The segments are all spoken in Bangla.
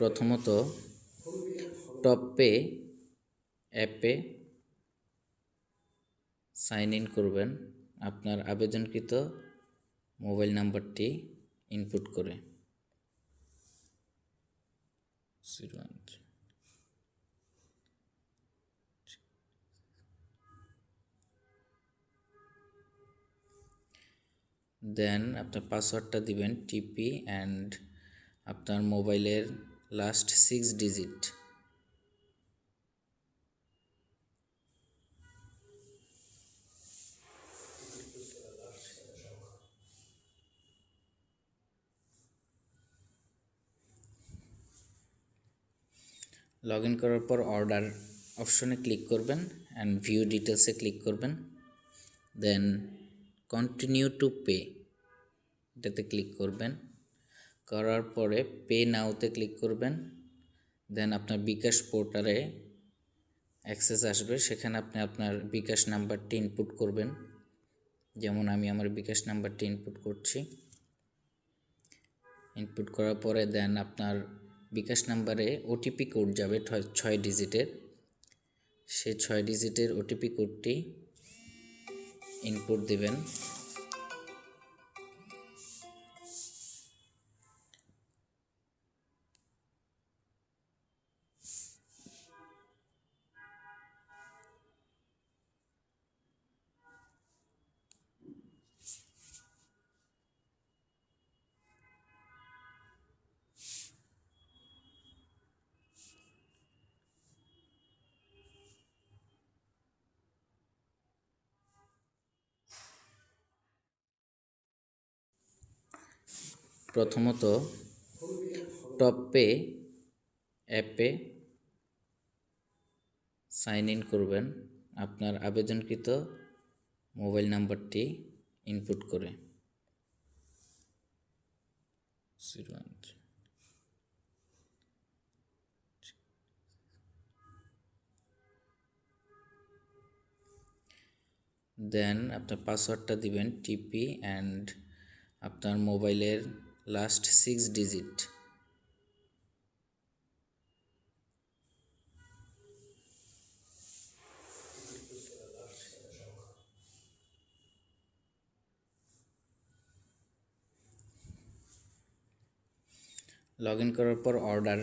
প্রথমত টপ পে অ্যাপে সাইন ইন করবেন আপনার আবেদনকৃত মোবাইল নাম্বারটি ইনপুট করে। দেন আপনার পাসওয়ার্ডটা দিবেন টিপি অ্যান্ড আপনার মোবাইলের লাস্ট 6 ডিজিট। লগ ইন করার পর অর্ডার অপশনে ক্লিক করবেন অ্যান্ড ভিউ ডিটেলসে ক্লিক করবেন। দেন কন্টিনিউ টু পে এটাতে ক্লিক করবেন। করার পরে পে নাওতে ক্লিক করবেন। দেন আপনার বিকাশ পোর্টালে অ্যাক্সেস আসবে, সেখানে আপনি আপনার বিকাশ নাম্বারটি ইনপুট করবেন। যেমন আমি আমার বিকাশ নাম্বারটি ইনপুট করছি। ইনপুট করার পরে দেন আপনার বিকাশ নাম্বারে ওটিপি কোড যাবে 6 ডিজিটের। সেই 6 ডিজিটের ওটিপি কোডটি ইনপুট দিবেন। প্রথমত টপ পে অ্যাপে সাইন ইন করবেন আপনার আবেদনকৃত মোবাইল নাম্বারটি ইনপুট করে। দেন আপনার পাসওয়ার্ডটা দিবেন টিপি অ্যান্ড আপনার মোবাইলের লাস্ট 6 ডিজিট। লগ ইন করার পর অর্ডার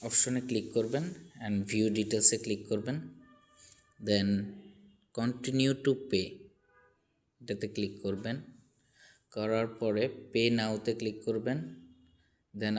অপশনে ক্লিক করবেন অ্যান্ড ভিউ ডিটেলসে ক্লিক করবেন। দেন কন্টিনিউ টু পে এটাতে ক্লিক করবেন। করার পরে পে নাওতে ক্লিক করবেন। দেন